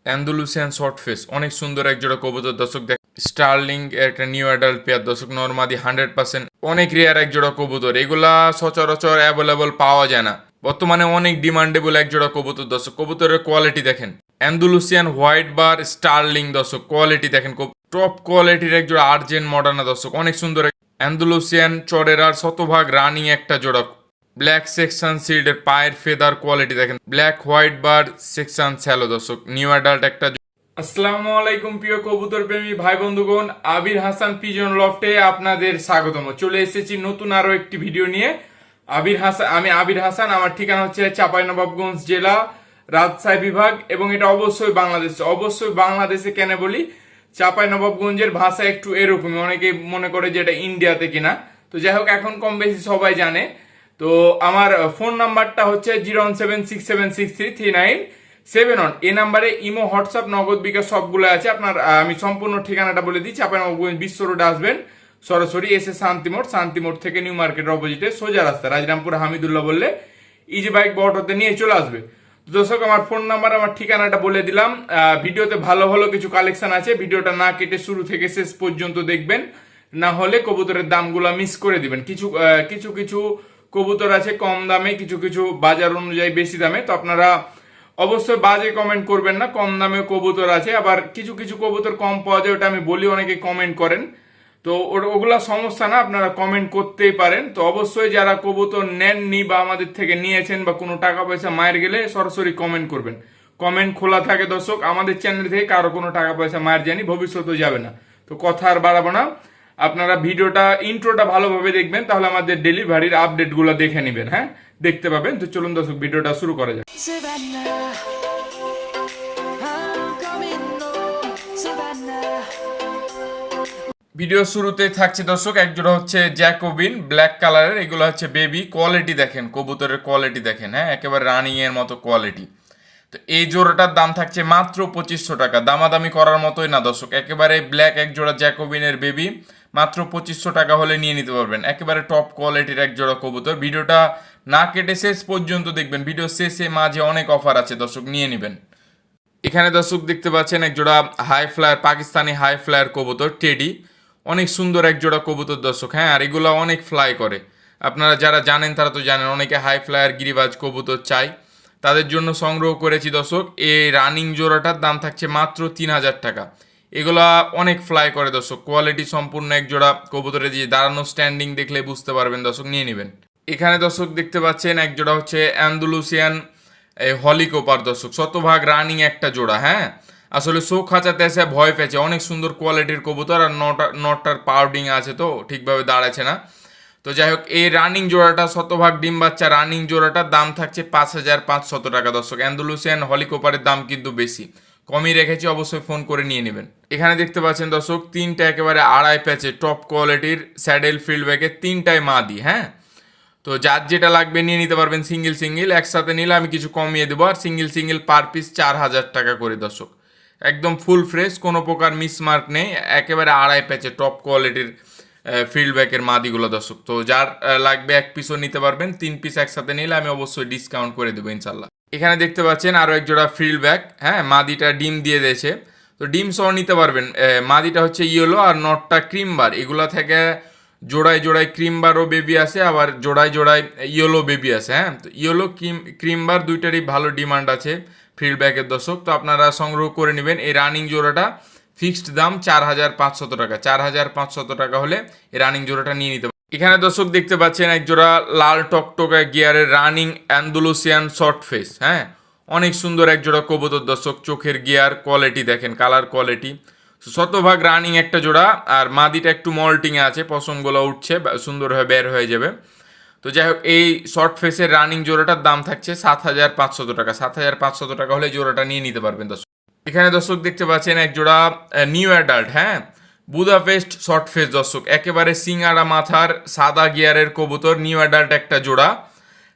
Andalusian short face অনেক সুন্দর এক জোড়া কবুতর দর্শক দেখ। স্টার্লিং একটা নিউ অ্যাডাল্ট পেয়ার দর্শক, নর্মাদি 100%, অনেক রেয়ার এক জোড়া কবুতর। এগুলা সচরাচর অ্যাভেলেবল পাওয়া যায় না, বর্তমানে অনেক ডিমান্ডেবল এক জোড়া কবুতর দর্শক। কবুতরের কোয়ালিটি দেখেন, অ্যান্ডালুসিয়ান হোয়াইট বার স্টার্লিং দর্শক, কোয়ালিটি দেখেন, টপ কোয়ালিটির এক জোড়া আর্জেন্ট মডার্না দর্শক, অনেক সুন্দর। অ্যান্ডালুসিয়ান চরেরার শতভাগ রানিং একটা জোড়া, ব্ল্যাক সেকশন সিল্ডের পায়ের ফেদার কোয়ালিটি দেখেন, ব্ল্যাক হোয়াইট বার সেকশন স্যালো দর্শক, নিউ অ্যাডাল্ট একটা। আসসালামু আলাইকুম প্রিয় কবুতর প্রেমী ভাই বন্ধুগণ, আবির হাসান পিজন লফটে আপনাদের স্বাগতম। চলে এসেছি নতুন আরো একটি ভিডিও নিয়ে। আমি আবির হাসান, আমার ঠিকানা হচ্ছে চাঁপাইনবাবগঞ্জ জেলা, রাজশাহী বিভাগ, এবং এটা অবশ্যই বাংলাদেশে কেন বলি, চাঁপাইনবাবগঞ্জের ভাষা একটু এরকমই, অনেকে মনে করে যে এটা ইন্ডিয়াতে কিনা। তো যাই হোক, এখন কম বেশি সবাই জানে। তো আমার ফোন নাম্বারটা হচ্ছে 01767633971। এই নাম্বারে ইমো, হোয়াটসঅ্যাপ, নগদ বিকাশ সবগুলো আছে। আপনার আমি সম্পূর্ণ ঠিকানাটা বলে দিচ্ছি। আপনার বিশ্ব রোডে আসবেন, সরাসরি এসে শান্তিমোড় থেকে নিউ মার্কেটের অপোজিটে সোজা রাস্তা রাজরামপুর হামিদুল্লাহ বললে ইজি বাইক বটতে নিয়ে চলে আসবে। দর্শক, আমার ফোন নাম্বার, আমার ঠিকানাটা বলে দিলাম। ভিডিওতে ভালো ভালো কিছু কালেকশন আছে, ভিডিওটা না কেটে শুরু থেকে শেষ পর্যন্ত দেখবেন, না হলে কবুতরের দামগুলো মিস করে দিবেন। কিছু কিছু কবুতর আছে কম দামে, কিছু কিছু বাজার অনুযায়ী বেশি দামে। তো আপনারা অবশ্যই বাজে কমেন্ট করবেন না, কম দামে কবুতর আছে। আবার কিছু কিছু কবুতর কম পাওয়া যায়, ওটা আমি বলি, অনেকে কমেন্ট করেন। তো ওগুলা সমস্যা না, আপনারা কমেন্ট করতেই পারেন। তো অবশ্যই যারা কবুতর নেননি বা আমাদের থেকে নিয়েছেন বা কোনো টাকা পয়সা মায়ের গেলে সরাসরি কমেন্ট করবেন। কমেন্ট খোলা থাকে দর্শক, আমাদের চ্যানেল থেকে কারো কোনো টাকা পয়সা মায়ের যায়নি, ভবিষ্যতেও যাবে না। তো কথা আর বাড়াবো না, আপনারা ভিডিওটা ইন্ট্রোটা ভালোভাবে দেখবেন, তাহলে আমাদের ডেলিভারির আপডেটগুলো দেখে নেবেন। হ্যাঁ, দেখতে পাবেন। তো চলুন দর্শক, ভিডিওটা শুরু করা যাক। ভিডিও শুরুতে থাকছে দর্শক এক জোড়া হচ্ছে জ্যাকোবিন ব্ল্যাক কালারের, এগুলো হচ্ছে বেবি। কোয়ালিটি দেখেন, কবুতরের কোয়ালিটি দেখেন, হ্যাঁ, একেবারে রানিং এর মতো কোয়ালিটি। তো এই জোড়াটার দাম থাকছে মাত্র 2500 টাকা, দামাদামি করার মতোই না দর্শক। একেবারে ব্ল্যাক এক জোড়া জ্যাকোবিনের বেবি, মাত্র 2500 টাকা হলে নিয়ে নিতে পারবেন। একেবারে টপ কোয়ালিটির এক জোড়া কবুতর। ভিডিওটা না কেটে শেষ পর্যন্ত দেখবেন, ভিডিও শেষে মাঝে অনেক অফার আছে দর্শক, নিয়ে নেবেন। এখানে দর্শক দেখতে পাচ্ছেন এক জোড়া high flyer, Pakistani high flyer কবুতর টেডি, অনেক সুন্দর এক জোড়া কবুতর দর্শক। হ্যাঁ, আর এগুলো অনেক ফ্লাই করে, আপনারা যারা জানেন তারা তো জানেন, অনেকে হাই ফ্লায়ার গিরিবাজ কবুতর চাই, তাদের জন্য সংগ্রহ করেছি দর্শক। এই রানিং জোড়াটার দাম থাকছে মাত্র 3000 টাকা। এগুলা অনেক ফ্লাই করে দর্শক, কোয়ালিটি সম্পূর্ণ এক জোড়া কবুতরের যে দাঁড়ানো স্ট্যান্ডিং দেখলে বুঝতে পারবেন দর্শক, নিয়ে নেবেন। এখানে দর্শক দেখতে পাচ্ছেন এক জোড়া হচ্ছে অ্যান্ডালুসিয়ান হলিকোপার দর্শক, শতভাগ রানিং একটা জোড়া। হ্যাঁ, আসলে শোক খাঁচাতে এসে ভয় পেয়েছে, অনেক সুন্দর কোয়ালিটির কবুতর, আর নটটার পাউডিং আছে তো ঠিকভাবে দাঁড়াচ্ছে না। তো যাই হোক, এই রানিং জোড়াটা শতভাগ ডিম বাচ্চা রানিং জোড়াটার দাম থাকছে 5500 টাকা দর্শক। অ্যান্ডালুসিয়ান হলিকোপারের দাম কিন্তু বেশি, কমই রেখেছি, অবশ্যই ফোন করে নিয়ে নেবেন। এখানে দেখতে পাচ্ছেন দর্শক তিনটা একেবারে আড়াই প্যাচে টপ কোয়ালিটির স্যাডেল ফিল্ডব্যাকের, তিনটায় মাদি। হ্যাঁ, তো যার যেটা লাগবে নিয়ে নিতে পারবেন, সিঙ্গেল একসাথে নিলে আমি কিছু কমিয়ে দেবো। আর সিঙ্গেল পার পিস 4000 টাকা করে দর্শক, একদম ফুল ফ্রেশ, কোনো প্রকার মিসমার্ক নেই, একেবারে আড়াই প্যাচে টপ কোয়ালিটির ফিল্ডব্যাকের মাদিগুলো দর্শক। তো যার লাগবে এক পিসও নিতে পারবেন, 3 পিস একসাথে নিলে আমি অবশ্যই ডিসকাউন্ট করে দেবো ইনশাল্লাহ। এখানে দেখতে পাচ্ছেন আরও এক জোড়া ফিল্ডব্যাক। হ্যাঁ, মাদিটা ডিম দিয়ে দিয়েছে, তো ডিম সহ নিতে পারবেন। মাদিটা হচ্ছে ইয়েলো আর নটটা ক্রিমবার, এগুলা থেকে জোড়ায় ক্রিমবারও বেবি আছে, আবার জোড়ায় ইয়েলো বেবি আছে। হ্যাঁ, তো ইয়েলো ক্রিমবার দুইটারই ভালো ডিমান্ড আছে ফিল্ডব্যাকের দর্শক, তো আপনারা সংগ্রহ করে নেবেন। এই রানিং জোড়াটা ফিক্সড দাম 4500 টাকা, 4500 টাকা হলে এই রানিং জোড়াটা নিয়ে নিতে পারেন। এখানে দর্শক দেখতে পাচ্ছেন এক জোড়া লাল টকটকা গিয়ারের রানিং অ্যান্ডালুসিয়ান শর্ট ফেস। হ্যাঁ, অনেক সুন্দর এক জোড়া কবুতর দর্শক, চোখের গিয়ার কোয়ালিটি দেখেন, কালার কোয়ালিটি, শতভাগ রানিং একটা জোড়া। আর মাদিটা একটু মল্টিংয়ে আছে, পশমগুলো উঠছে, সুন্দরভাবে বের হয়ে যাবে। তো যাই হোক, এই শর্ট ফেসের রানিং জোড়াটার দাম থাকছে 7500 টাকা, 7500 টাকা হলে জোড়াটা নিয়ে নিতে পারবেন দর্শক। এখানে দর্শক দেখতে পাচ্ছেন এক জোড়া নিউ অ্যাডাল্ট, হ্যাঁ, বুদাপেস্ট শর্ট ফেস দর্শক, একেবারে সিঙ্গারা মাথার সাদা গিয়ারের কবুতর, নিউ অ্যাডাল্ট একটা জোড়া।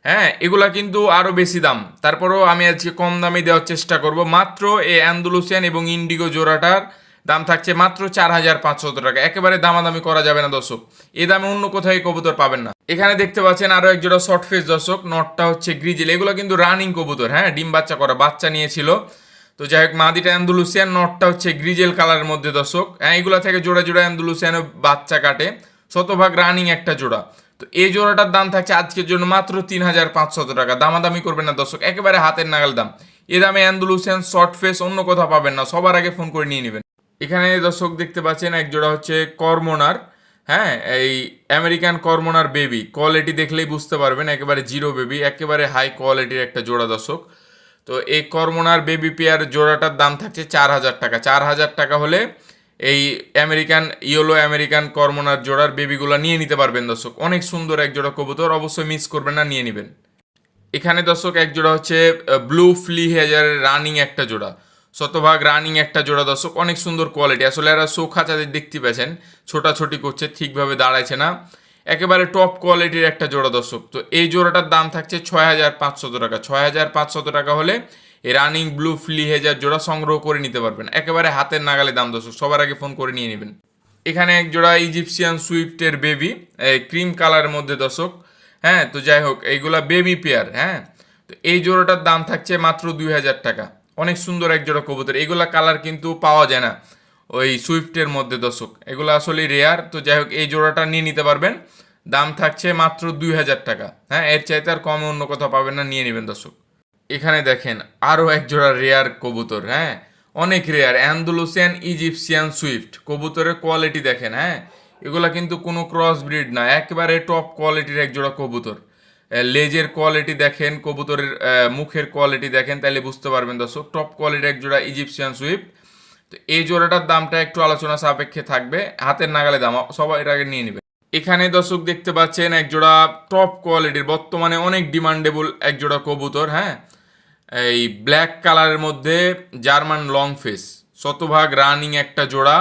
হ্যাঁ, এগুলা কিন্তু আরও বেশি দাম, তারপরেও আমি আজকে কম দামে দেওয়ার চেষ্টা করব। মাত্র এই অ্যান্ডালুসিয়ান এবং ইন্ডিগো জোড়াটার দাম থাকছে মাত্র 4500 টাকা, একেবারে দামাদামি করা যাবে না দর্শক, এ দামে অন্য কোথায় কবুতর পাবেন না। এখানে দেখতে পাচ্ছেন আরও এক জোড়া শর্ট ফেস দর্শক, নটটা হচ্ছে গ্রিজেল, এগুলো কিন্তু রানিং কবুতর। হ্যাঁ, ডিম বাচ্চা করা, বাচ্চা নিয়েছিল, তো যাই হোক, মাদিটা অ্যান্ডালুসিয়ান, নটটা হচ্ছে গ্রিজেল কালারের মধ্যে দর্শক। হ্যাঁ, এগুলা থেকে জোড়া জোড়া অ্যান্ডালুসিয়ানও বাচ্চা কাটে, শতভাগ রানিং একটা জোড়া। তো এই জোড়াটার দাম থাকছে আজকের জন্য মাত্র 3,500 টাকা। দামাদামি করবেন না দর্শক, একেবারে হাতের নাগাল দাম। এ দামে অ্যান্ডালুসিয়ান শর্ট ফেস অন্য কোথাও পাবেন না, সবার আগে ফোন করে নিয়ে নেবেন। এখানে দর্শক দেখতে পাচ্ছেন এক জোড়া হচ্ছে কর্মনার। হ্যাঁ, এই আমেরিকান কর্মনার বেবি, কোয়ালিটি দেখলেই বুঝতে পারবেন, একেবারে জিরো বেবি, একেবারে হাই কোয়ালিটির একটা জোড়া দর্শক। তো এই কর্মনার বেবি পেয়ার জোড়াটার দাম থাকছে 4,000 টাকা। 4,000 টাকা হলে এই আমেরিকান ইয়েলো আমেরিকান কর্মনার জোড়ার বেবিগুলো নিয়ে নিতে পারবেন দর্শক। অনেক সুন্দর এক জোড়া কবুতর, অবশ্যই মিস করবেন না, নিয়ে নেবেন। এখানে দর্শক এক জোড়া হচ্ছে ব্লু ফ্লি হেজারের রানিং একটা জোড়া, শতভাগ রানিং একটা জোড়া দর্শক। অনেক সুন্দর কোয়ালিটি, আসলে এরা শো খাঁচাদের দেখতে পেয়েছেন, ছোটাছুটি করছে, ঠিকভাবে দাঁড়াইছে না, একেবারে টপ কোয়ালিটির একটা জোড়া দর্শক। তো এই জোড়াটার দাম থাকছে 6,500 টাকা। 6,500 টাকা হলে এই রানিং ব্লু ফ্লি হেজার জোড়া সংগ্রহ করে নিতে পারবেন, একেবারে হাতের নাগালে দাম দর্শক, সবার আগে ফোন করে নিয়ে নেবেন। এখানে এক জোড়া ইজিপশিয়ান সুইফটের বেবি, ক্রিম কালারের মধ্যে দর্শক। হ্যাঁ, তো যাই হোক, এইগুলা বেবি পেয়ার। হ্যাঁ, তো এই জোড়াটার দাম থাকছে মাত্র 2,000 টাকা। অনেক সুন্দর এক জোড়া কবুতর, এগুলা কালার কিন্তু পাওয়া যায় না ওই সুইফটের মধ্যে দর্শক, এগুলো আসলে রেয়ার। তো যাই হোক, এই জোড়াটা নিয়ে নিতে পারবেন, দাম থাকছে মাত্র 2,000 টাকা। হ্যাঁ, এর চাইতে আর কমে অন্য কোথাও পাবেন না, নিয়ে নেবেন দর্শক। এখানে দেখেন আরও এক জোড়া রেয়ার কবুতর। হ্যাঁ, অনেক রেয়ার, অ্যান্ডালুসিয়ান ইজিপশিয়ান সুইফট। কবুতরের কোয়ালিটি দেখেন। হ্যাঁ, এগুলা কিন্তু কোনো ক্রস ব্রিড না, একেবারে টপ কোয়ালিটির এক জোড়া কবুতর। লেজের কোয়ালিটি দেখেন, কবুতরের মুখের কোয়ালিটি দেখেন, তাহলে বুঝতে পারবেন দর্শক, টপ কোয়ালিটির এক জোড়া ইজিপশিয়ান সুইফট। তো এই জোড়াটার দামটা একটু আলোচনা সাপেক্ষে থাকবে, হাতের নাগালে দাম, সবাই এর আগে নিয়ে নেবে। এখানে দর্শক দেখতে পাচ্ছেন এক জোড়া টপ কোয়ালিটির, বর্তমানে অনেক ডিমান্ডেবল এক জোড়া কবুতর। হ্যাঁ, এই ব্ল্যাক কালারের মধ্যে জার্মান লং ফেস, শতভাগ রানিং একটা জোড়া।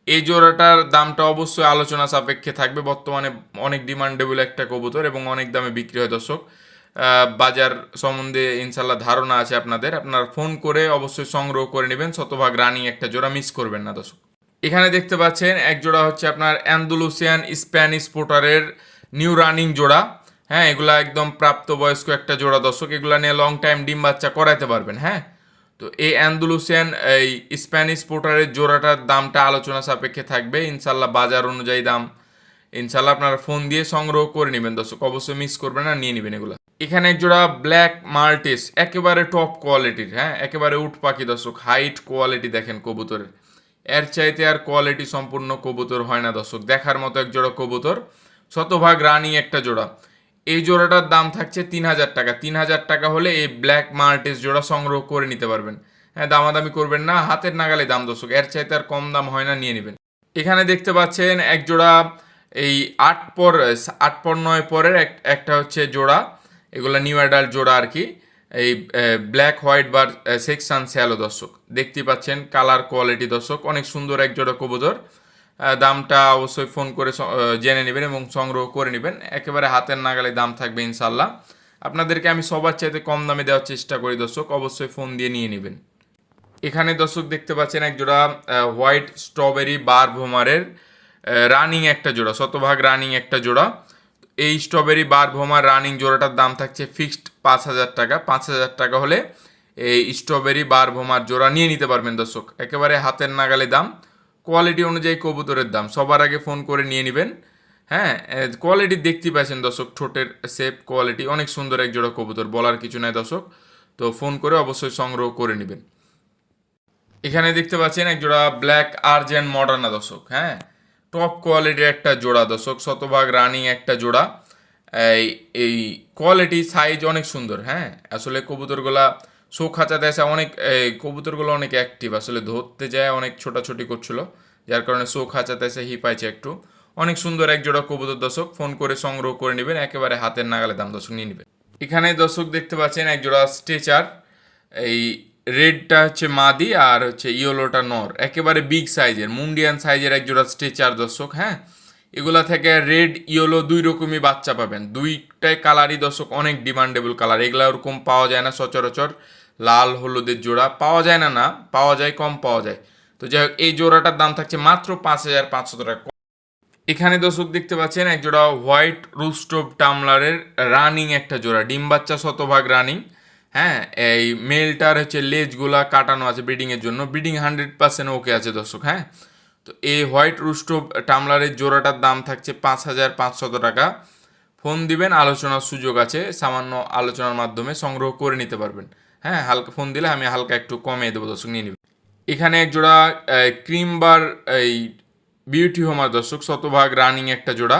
এই জোড়াটার দামটা অবশ্যই আলোচনা সাপেক্ষে থাকবে, বর্তমানে অনেক ডিমান্ডেবল একটা কবুতর এবং অনেক দামে বিক্রি হয় দর্শক। বাজার সম্বন্ধে ইনশাল্লাহ ধারণা আছে আপনাদের, আপনারা ফোন করে অবশ্যই সংগ্রহ করে নেবেন, শতভাগ রানিং একটা জোড়া, মিস করবেন না দর্শক। এখানে দেখতে পাচ্ছেন এক জোড়া হচ্ছে আপনার অ্যান্ডালুসিয়ান স্প্যানিশ পোটারের নিউ রানিং জোড়া। হ্যাঁ, এগুলা একদম প্রাপ্তবয়স্ক একটা জোড়া দর্শক, এগুলা নিয়ে লং টাইম ডিম বাচ্চা করাইতে পারবেন। হ্যাঁ, তো এই অ্যান্ডালুসিয়ান এই স্প্যানিশ পোটারের জোড়াটার দামটা আলোচনা সাপেক্ষে থাকবে, ইনশাল্লাহ বাজার অনুযায়ী দাম, ইনশাল্লাহ আপনারা ফোন দিয়ে সংগ্রহ করে নেবেন দর্শক, অবশ্যই মিস করবেন না, নিয়ে নেবেন এগুলো। এখানে এক জোড়া ব্ল্যাক মাল্টিস, একেবারে টপ কোয়ালিটির। হ্যাঁ, একেবারে উট পাখি দর্শক, হাইট কোয়ালিটি দেখেন কবুতরের, এর চাইতে আর কোয়ালিটি সম্পূর্ণ কবুতর হয় না দর্শক, দেখার মতো এক জোড়া কবুতর, শতভাগ রানিং একটা জোড়া। এই জোড়াটার দাম থাকছে 3,000 টাকা। 3,000 টাকা হলে এই ব্ল্যাক মাল্টিস জোড়া সংগ্রহ করে নিতে পারবেন। হ্যাঁ, দামাদামি করবেন না, হাতের নাগালে দাম দর্শক, এর চাইতে আর কম দাম হয় না, নিয়ে নেবেন। এখানে দেখতে পাচ্ছেন এক জোড়া এই 8 পর 9 পরের একটা হচ্ছে জোড়া, এগুলা নিউ অ্যাডাল্ট জোড়া আর কি। এই ব্ল্যাক হোয়াইট বার সেকশন স্যালো দর্শক, দেখতে পাচ্ছেন কালার কোয়ালিটি দর্শক, অনেক সুন্দর এক জোড়া কবুতর। দামটা অবশ্যই ফোন করে জেনে নেবেন এবং সংগ্রহ করে নেবেন, একেবারে হাতের নাগালে দাম থাকবে ইনশাল্লাহ। আপনাদেরকে আমি সবার চাইতে কম দামে দেওয়ার চেষ্টা করি দর্শক, অবশ্যই ফোন দিয়ে নিয়ে নেবেন। এখানে দর্শক দেখতে পাচ্ছেন এক জোড়া হোয়াইট স্ট্রবেরি বার ভোমারের রানিং একটা জোড়া, শতভাগ রানিং একটা জোড়া। এই স্ট্রবেরি বার ভোমার রানিং জোড়াটার দাম থাকছে ফিক্সড 5,000 টাকা। 5,000 টাকা হলে এই স্ট্রবেরি বার ভোমার জোড়া নিয়ে নিতে পারবেন দর্শক, একেবারে হাতের নাগালে দাম, কোয়ালিটি অনুযায়ী কবুতরের দাম, সবার আগে ফোন করে নিয়ে নেবেন। হ্যাঁ, কোয়ালিটি দেখতে পাচ্ছেন দর্শক, ঠোঁটের শেপ কোয়ালিটি অনেক সুন্দর এক জোড়া কবুতর, বলার কিছু নাই দর্শক, তো ফোন করে অবশ্যই সংগ্রহ করে নেবেন। এখানে দেখতে পাচ্ছেন এক জোড়া ব্ল্যাক আর্জেন্ট মডার্না দর্শক। হ্যাঁ, টপ কোয়ালিটির একটা জোড়া দর্শক, শতভাগ রানিং একটা জোড়া। এই এই কোয়ালিটি সাইজ অনেক সুন্দর। হ্যাঁ, আসলে কবুতরগুলা শো খাঁচাতে আসে, অনেক কবুতরগুলো অনেক অ্যাক্টিভ, আসলে ধরতে যায় অনেক ছোটাছুটি করছিল, যার কারণে শো খাঁচাতে এসে হিপাইছে একটু। অনেক সুন্দর এক জোড়া কবুতর দর্শক, ফোন করে সংগ্রহ করে নেবেন, একেবারে হাতের নাগালে দাম দর্শক, নিয়ে নেবেন। এখানে দর্শক দেখতে পাচ্ছেন এক জোড়া স্ট্রেচার, এই রেডটা হচ্ছে মাদি আর হচ্ছে ইয়েলোটা নর, একেবারে বিগ সাইজের মুন্ডিয়ান সাইজের এক জোড়া স্ট্রেচার দর্শক। হ্যাঁ, এগুলা থেকে রেড ইয়েলো দুই রকমই বাচ্চা পাবেন, দুইটাই কালারই দর্শক অনেক ডিমান্ডেবল কালার, এগুলা ওরকম পাওয়া যায় না সচরাচর, লাল হলুদের জোড়া পাওয়া যায় না, পাওয়া যায়, কম পাওয়া যায়। তো যাই হোক, এই জোড়াটার দাম থাকছে মাত্র 5,500 টাকা। এখানে দর্শক দেখতে পাচ্ছেন এক জোড়া হোয়াইট রুস্টোভ টামলারের রানিং একটা জোড়া, ডিম বাচ্চা শতভাগ রানিং, হ্যাঁ, এই মেলটার হচ্ছে লেজগুলা কাটানো আছে ব্রিডিংয়ের জন্য, ব্রিডিং 100% ওকে আছে দর্শক। হ্যাঁ, তো এই হোয়াইট রুস্টো টামলারের জোড়াটার দাম থাকছে 5,500 টাকা। ফোন দিবেন, আলোচনার সুযোগ আছে, সামান্য আলোচনার মাধ্যমে সংগ্রহ করে নিতে পারবেন। হ্যাঁ, হালকা ফোন দিলে আমি হালকা একটু কমিয়ে দেবো দর্শক, নিয়ে নেবেন। এখানে এক জোড়া ক্রিমবার এই বিউটি হোমার দর্শক, শতভাগ রানিং একটা জোড়া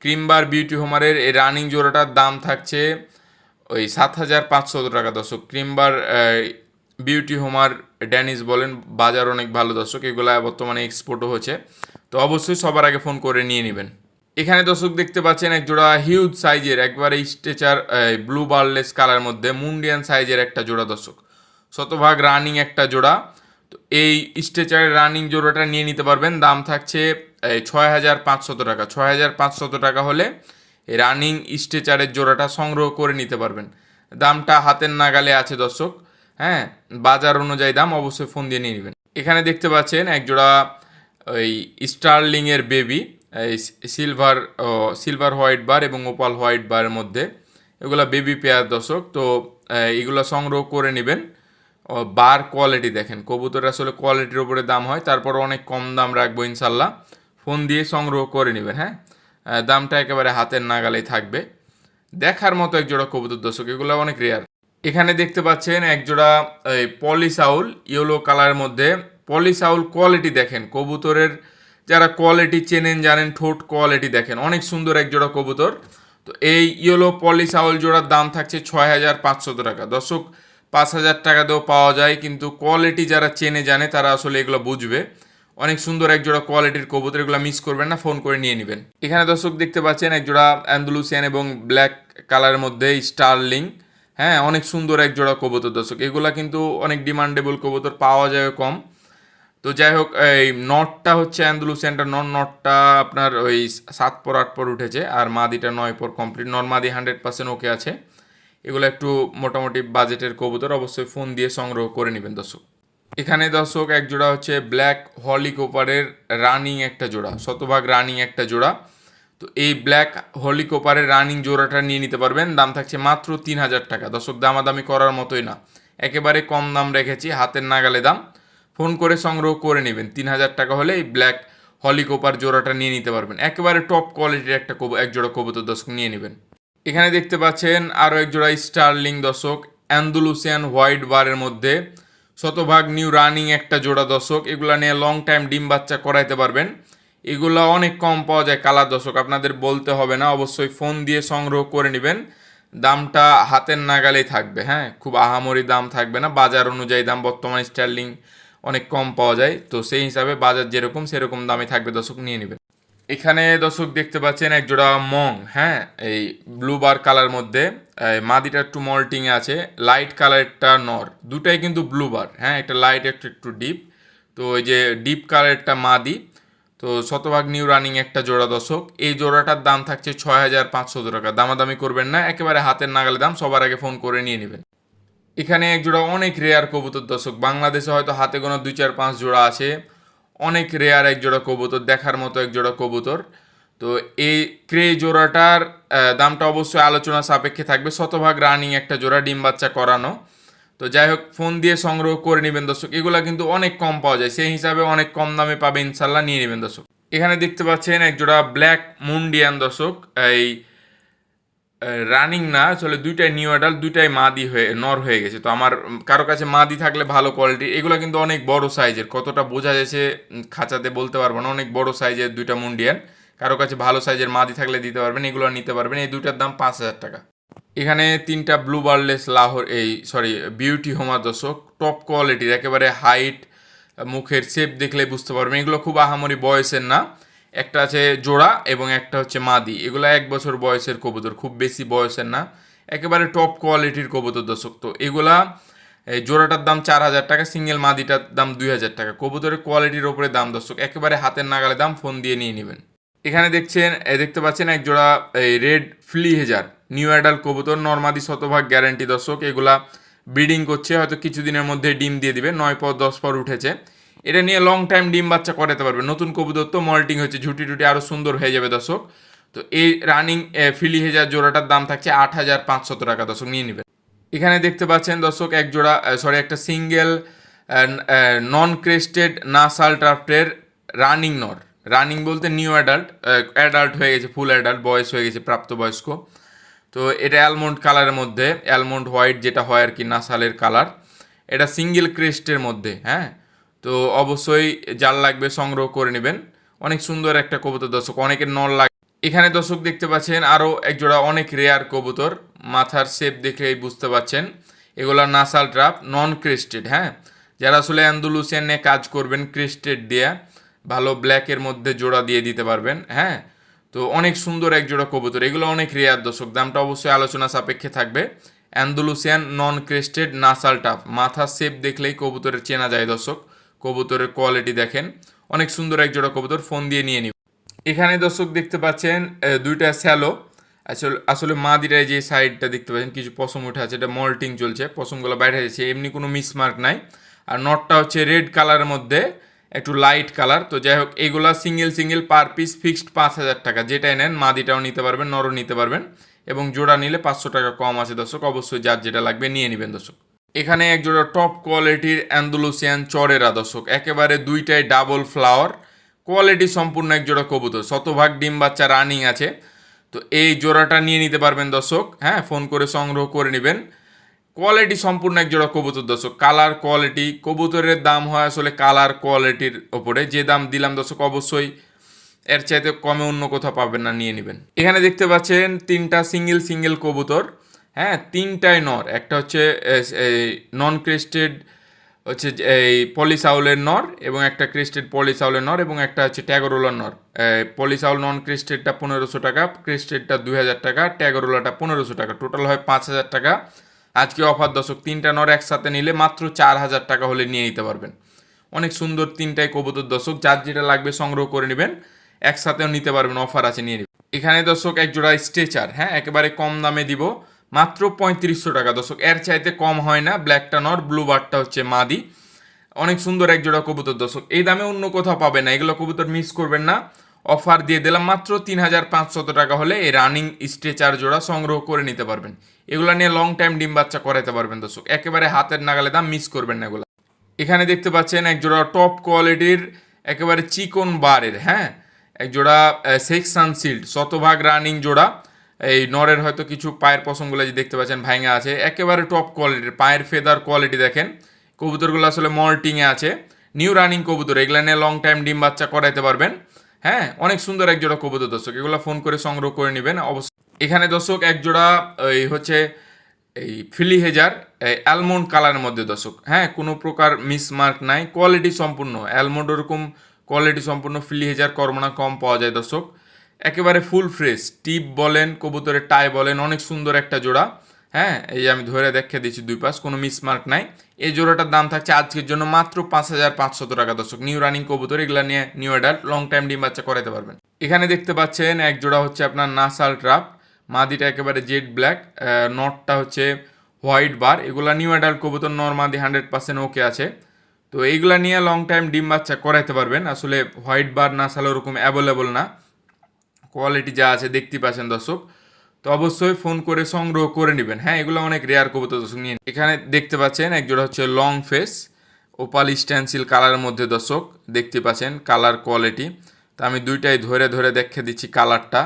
ক্রিমবার বিউটি হোমারের এই রানিং জোড়াটার দাম থাকছে ওই 7,500 টাকা দর্শক। ক্রিমবার বিউটি হোমার ড্যানিশ বলেন, বাজার অনেক ভালো দর্শক, এগুলা বর্তমানে এক্সপোর্টও হচ্ছে, তো অবশ্যই সবার আগে ফোন করে নিয়ে নেবেন। এখানে দর্শক দেখতে পাচ্ছেন এক জোড়া হিউজ সাইজের একবারে স্ট্রেচার ব্লু বার্লেস কালার মধ্যে মুন্ডিয়ান সাইজের একটা জোড়া দর্শক, শতভাগ রানিং একটা জোড়া। তো এই স্ট্রেচারের রানিং জোড়াটা নিয়ে নিতে পারবেন, দাম থাকছে 6,500 টাকা। 6,500 টাকা হলে এই রানিং স্ট্রেচারের জোড়াটা সংগ্রহ করে নিতে পারবেন। দামটা হাতের নাগালে আছে দর্শক। হ্যাঁ, বাজার অনুযায়ী দাম, অবশ্যই ফোন দিয়ে নিয়ে নেবেন। এখানে দেখতে পাচ্ছেন এক জোড়া ওই স্টার্লিংয়ের বেবি, এই সিলভার সিলভার হোয়াইট বার এবং ওপাল হোয়াইট বারের মধ্যে, এগুলো বেবি পেয়ার দর্শক। তো এগুলো সংগ্রহ করে নেবেন। বার কোয়ালিটি দেখেন, কবুতর আসলে কোয়ালিটির উপরে দাম হয়, তারপর অনেক কম দাম রাখবো ইনশাল্লাহ, ফোন দিয়ে সংগ্রহ করে নেবেন। হ্যাঁ, দামটা একেবারে হাতের নাগালেই থাকবে। দেখার মতো এক জোড়া কবুতর দর্শক, এগুলো অনেক রেয়ার। এখানে দেখতে পাচ্ছেন এক জোড়া পলিসাউল ইয়েলো কালারের মধ্যে। পলিসাউল কোয়ালিটি দেখেন, কবুতরের যারা কোয়ালিটি চেনেন জানেন, ঠোঁট কোয়ালিটি দেখেন, অনেক সুন্দর এক জোড়া কবুতর। তো এই ইয়েলো পলিসাউল জোড়ার দাম থাকছে 6,500 টাকা দর্শক। 5,000 টাকা দিয়েও পাওয়া যায়, কিন্তু কোয়ালিটি যারা চেনে জানে তারা আসলে এগুলো বুঝবে। অনেক সুন্দর এক জোড়া কোয়ালিটির কবুতর, এগুলো মিস করবেন না, ফোন করে নিয়ে নেবেন। এখানে দর্শক দেখতে পাচ্ছেন এক জোড়া অ্যান্ডালুসিয়ান এবং ব্ল্যাক কালারের মধ্যে স্টার্লিং। হ্যাঁ, অনেক সুন্দর এক জোড়া কবুতর দর্শক, এগুলা কিন্তু অনেক ডিমান্ডেবল কবুতর, পাওয়া যায় কম। তো যাই হোক, এই নটটা হচ্ছে অ্যান্ডালুসিয়ানটা, নটটা আপনার ওই 7 পর 8 পর উঠেছে, আর মাদিটা 9 পর কমপ্লিট। নর্মাদি 100% ওকে আছে। এগুলো একটু মোটামুটি বাজেটের কবুতর, অবশ্যই ফোন দিয়ে সংগ্রহ করে নেবেন দর্শক। এখানে দর্শক এক জোড়া হচ্ছে ব্ল্যাক হলিকোপারের রানিং একটা জোড়া, শতভাগ রানিং একটা জোড়া। তো এই ব্ল্যাক হলিকোপারের রানিং জোড়াটা নিয়ে নিতে পারবেন, দাম থাকছে মাত্র 3,000 টাকা দর্শক। দামাদামি করার মতোই না, একেবারে কম দাম রেখেছি, হাতের নাগালে দাম, ফোন করে সংগ্রহ করে নেবেন। 3,000 টাকা হলে এই ব্ল্যাক হলিকোপার জোড়াটা নিয়ে নিতে পারবেন, একেবারে টপ কোয়ালিটির একটা এক জোড়া কবুতর দর্শক, নিয়ে নেবেন। এখানে দেখতে পাচ্ছেন আরও এক জোড়া স্টার্লিং দর্শক, অ্যান্ডালুসিয়ান হোয়াইট বারের মধ্যে, শতভাগ নিউ রানিং একটা জোড়া দর্শক। এগুলা নিয়ে লং টাইম ডিম বাচ্চা করাইতে পারবেন, এগুলো অনেক কম পাওয়া যায় কালার দর্শক, আপনাদের বলতে হবে না, অবশ্যই ফোন দিয়ে সংগ্রহ করে নেবেন। দামটা হাতের নাগালেই থাকবে। হ্যাঁ, খুব আহামরি দাম থাকবে না, বাজার অনুযায়ী দাম। বর্তমানে স্টার্লিং অনেক কম পাওয়া যায়, তো সেই হিসাবে বাজার যেরকম সেরকম দামে থাকবে দর্শক, নিয়ে নেবেন। এখানে দর্শক দেখতে পাচ্ছেন এক জোড়া মং। হ্যাঁ, এই ব্লু বার কালার মধ্যে, মাদিটা একটু মল্টিং আছে, লাইট কালারটা নর, দুটাই কিন্তু ব্লু বার। হ্যাঁ, একটা লাইট একটা একটু ডিপ, তো ওই যে ডিপ কালারটা মাদি। তো শতভাগ নিউ রানিং একটা জোড়া দর্শক, এই জোড়াটার দাম থাকছে 6,500 টাকা। দামাদামি করবেন না, একেবারে হাতের নাগালে দাম, সবার আগে ফোন করে নিয়ে নেবেন। এখানে এক জোড়া অনেক রেয়ার কবুতর দর্শক, বাংলাদেশে হয়তো হাতে গোনা 2, 4, 5 জোড়া আছে, অনেক রেয়ার এক জোড়া কবুতর, দেখার মতো এক জোড়া কবুতর। তো এই ক্রে জোড়াটার দামটা অবশ্যই আলোচনা সাপেক্ষে থাকবে, শতভাগ রানিং একটা জোড়া, ডিম বাচ্চা করানো। তো যাই হোক, ফোন দিয়ে সংগ্রহ করে নেবেন দর্শক, এগুলা কিন্তু অনেক কম পাওয়া যায়, সেই হিসাবে অনেক কম দামে পাবে ইনশাল্লাহ, নিয়ে নেবেন দর্শক। এখানে দেখতে পাচ্ছেন এক জোড়া ব্ল্যাক মুন্ডিয়ান দর্শক, এই রানিং না, আসলে দুইটাই নিউ অ্যাডাল্ট, দুইটাই মাদি হয়ে নর হয়ে গেছে। তো আমার কারো কাছে মাদি থাকলে ভালো কোয়ালিটি, এগুলো কিন্তু অনেক বড় সাইজের, কতটা বোঝা যাচ্ছে খাঁচাতে বলতে পারবো না, অনেক বড় সাইজের দুইটা মুন্ডিয়ান। কারো কাছে ভালো সাইজের মাদি থাকলে দিতে পারবেন, এগুলো নিতে পারবেন। এই দুইটার দাম 5,000 টাকা। এখানে 3টা ব্লু বার্লেস লাহোর, এই সরি বিউটি হোমা দর্শক, টপ কোয়ালিটির, একেবারে হাইট, মুখের শেপ দেখলে বুঝতে পারবেন, এগুলো খুব আহামরি বয়সের না। একটা আছে জোড়া এবং একটা হচ্ছে মাদি, এগুলো 1 বছর বয়সের কবুতর, খুব বেশি বয়সের না, একেবারে টপ কোয়ালিটির কবুতর দর্শক। তো এগুলা এই জোড়াটার দাম 4,000 টাকা, সিঙ্গেল মাদিটার দাম 2,000 টাকা। কবুতরের কোয়ালিটির ওপরে দাম দর্শক, একেবারে হাতের নাগালে দাম, ফোন দিয়ে নিয়ে নেবেন। এখানে দেখতে পাচ্ছেন এক জোড়া এই রেড ফ্লি হেজার নিউ অ্যাডাল্ট কবুতর, নর্মাদি শতভাগ গ্যারান্টি দর্শক। এগুলা ব্রিডিং করছে, হয়তো কিছুদিনের মধ্যে ডিম দিয়ে দিবে, 9 পর 10 পর উঠেছে। এটা নিয়ে লং টাইম ডিম বাচ্চা করাতে পারবে, নতুন কবুতর তো মল্টিং হচ্ছে, ঝুটি টুটি আরও সুন্দর হয়ে যাবে দর্শক। তো এই রানিং ফিলি হেজার জোড়াটার দাম থাকছে 8,500 টাকা দর্শক, নিয়ে নেবেন। এখানে দেখতে পাচ্ছেন দর্শক এক জোড়া একটা সিঙ্গেল নন ক্রেস্টেড নাসাল ট্রাফটের রানিং নর। রানিং বলতে নিউ অ্যাডাল্ট, অ্যাডাল্ট হয়ে গেছে, ফুল অ্যাডাল্ট, বয়স হয়ে গেছে, প্রাপ্তবয়স্ক। তো এটা অ্যালমন্ড কালারের মধ্যে, অ্যালমন্ড হোয়াইট যেটা হয় আর কি নাসালের কালার, এটা সিঙ্গেল ক্রেস্টের মধ্যে। হ্যাঁ, তো অবশ্যই যার লাগবে সংগ্রহ করে নেবেন। অনেক সুন্দর একটা কবুতর দর্শক, অনেকের নর লাগে। এখানে দর্শক দেখতে পাচ্ছেন আরও একজোড়া অনেক রেয়ার কবুতর, মাথার শেপ দেখেই বুঝতে পাচ্ছেন এগুলো নাসাল ট্রাপ, নন ক্রেস্টেড। হ্যাঁ, যারা আসলে অ্যান্ডালুসিয়ান নিয়ে কাজ করবেন ক্রেস্টেড দিয়ে, ভালো ব্ল্যাকের মধ্যে জোড়া দিয়ে দিতে পারবেন। হ্যাঁ, তো অনেক সুন্দর এক জোড়া কবুতর, এগুলো অনেক রেয়ার দর্শক, দামটা অবশ্যই আলোচনা সাপেক্ষে থাকবে। অ্যান্ডালুসিয়ান নন ক্রেস্টেড নাসাল টাপ, মাথার শেপ দেখলেই কবুতরের চেনা যায় দর্শক। কবুতরের কোয়ালিটি দেখেন, অনেক সুন্দর এক জোড়া কবুতর, ফোন দিয়ে নিয়ে নিব। এখানে দর্শক দেখতে পাচ্ছেন দুইটা স্যালো। আসলে আসলে মাদিরায় যে সাইডটা দেখতে পাচ্ছেন কিছু পশম উঠে আছে, এটা মল্টিং চলছে, পশমগুলো বাইরে যাচ্ছে, এমনি কোনো মিসমার্ক নাই। আর নটটা হচ্ছে রেড কালারের মধ্যে একটু লাইট কালার। তো যাই হোক, এগুলা single single per piece fixed 5,000 টাকা, যেটাই নেন মাদিটাও নিতে পারবেন, নরও নিতে পারবেন, এবং জোড়া নিলে 500 টাকা কম আছে দর্শক। অবশ্যই যার যেটা লাগবে নিয়ে নেবেন দর্শক। এখানে এক জোড়া টপ কোয়ালিটির অ্যান্ডালুসিয়ান চরেরা দর্শক, একেবারে দুইটাই ডাবল ফ্লাওয়ার, কোয়ালিটি সম্পূর্ণ এক জোড়া কবুতর, শতভাগ ডিম বাচ্চা রানিং আছে। তো এই জোড়াটা নিয়ে নিতে পারবেন দর্শক। হ্যাঁ, ফোন করে সংগ্রহ করে নেবেন। কোয়ালিটি সম্পূর্ণ এক জোড়া কবুতর দর্শক, কালার কোয়ালিটি, কবুতরের দাম হয় আসলে কালার কোয়ালিটির ওপরে। যে দাম দিলাম দর্শক অবশ্যই এর চাইতে কমে অন্য কোথাও পাবেন না, নিয়ে নেবেন। এখানে দেখতে পাচ্ছেন তিনটা সিঙ্গেল সিঙ্গেল কবুতর। হ্যাঁ, তিনটাই নর, একটা হচ্ছে নন ক্রেস্টেড হচ্ছে এই পলিসাউলের নর, এবং একটা ক্রেস্টেড পলিসাউলের নর, এবং একটা হচ্ছে ট্যাগরোলার নর। পলিসাউল নন ক্রেস্টেডটা 1500 টাকা, ক্রেস্টেডটা 2000 টাকা, ট্যাগরোলাটা 1500 টাকা, টোটাল হয় 5000 টাকা। আজকে অফার দর্শক, তিনটা নর একসাথে নিলে মাত্র 4000 টাকা হলে নিয়ে নিতে পারবেন। অনেক সুন্দর তিনটাই কবুতর দর্শক, যার যেটা লাগবে সংগ্রহ করে নেবেন, একসাথেও নিতে পারবেন, অফার আছে, নিয়ে নেবেন। এখানে দর্শক এক জোড়া স্ট্রেচার, হ্যাঁ একেবারে কম দামে দিব, মাত্র 3500 টাকা দর্শক, এর চাইতে কম হয় না। ব্ল্যাকটা নর, ব্লু বারটা হচ্ছে মাদি। অনেক সুন্দর এক জোড়া কবুতর দর্শক, এই দামে অন্য কোথাও পাবে না, এগুলো কবুতর মিস করবেন না। অফার দিয়ে দিলাম, মাত্র 3500 টাকা হলে এই রানিং স্ট্রেচার জোড়া সংগ্রহ করে নিতে পারবেন। এগুলো নিয়ে লং টাইম ডিম বাচ্চা করাতে পারবেন দর্শক, একেবারে হাতের নাগালে দাম, মিস করবেন না এগুলো। এখানে দেখতে পাচ্ছেন এক জোড়া টপ কোয়ালিটির একেবারে চিকন বারের, হ্যাঁ এক জোড়া সেকশন সিল্ড, শতভাগ রানিং জোড়া। এই নরের হয়তো কিছু পায়ের পশমগুলো যে দেখতে পাচ্ছেন ভাঙা আছে, একেবারে টপ কোয়ালিটির, পায়ের ফেদার কোয়ালিটি দেখেন। কবুতরগুলো আসলে মল্টিংয়ে আছে, নিউ রানিং কবুতর, এগুলো নিয়ে লং টাইম ডিম বাচ্চা করাইতে পারবেন। হ্যাঁ, অনেক সুন্দর এক জোড়া কবুতর দর্শক, এগুলো ফোন করে সংগ্রহ করে নেবেন অবশ্যই। এখানে দর্শক এক জোড়া এই হচ্ছে এই ফিলি হেজার অ্যালমন্ড কালারের মধ্যে দর্শক। হ্যাঁ, কোনো প্রকার মিসমার্ক নাই, কোয়ালিটি সম্পূর্ণ অ্যালমন্ড, ওরকম কোয়ালিটি সম্পূর্ণ ফিলি হেজার করমনা কম পাওয়া যায় দর্শক, একেবারে ফুল ফ্রেশ, টিপ বলেন কবুতরের টাই বলেন, অনেক সুন্দর একটা জোড়া। হ্যাঁ, এই আমি ধরে দেখে দিচ্ছি দুই পাশ, কোনো মিসমার্ক নাই। এই জোড়াটার দাম থাকছে আজকের জন্য মাত্র 5500 টাকা দর্শক, নিউ রানিং কবুতর, এগুলা নিয়ে নিউ অ্যাডাল্ট লং টাইম ডিম বাচ্চা করাতে পারবেন। এখানে দেখতে পাচ্ছেন এক জোড়া হচ্ছে আপনার নাসাল ট্রাপ, মাদিটা একেবারে জেড ব্ল্যাক, নটটা হচ্ছে হোয়াইট বার, এগুলা নিউ অ্যাডাল্ট কবুতর, নর মাদি 100% ওকে আছে। তো এইগুলা নিয়ে লং টাইম ডিম বাচ্চা করাইতে পারবেন। আসলে হোয়াইট বার নাসাল ওরকম অ্যাভেলেবল না, কোয়ালিটি যা আছে দেখতেই পাচ্ছেন দর্শক। তো অবশ্যই ফোন করে সংগ্রহ করে নেবেন। হ্যাঁ, এগুলো অনেক রেয়ার কবুতর দর্শক, নিয়ে এখানে দেখতে পাচ্ছেন এক জোড়া হচ্ছে লং ফেস ওপাল স্ট্যান্সিল কালারের মধ্যে দর্শক, দেখতে পাচ্ছেন কালার কোয়ালিটি। তো আমি দুইটাই ধরে ধরে দেখে দিচ্ছি কালারটা।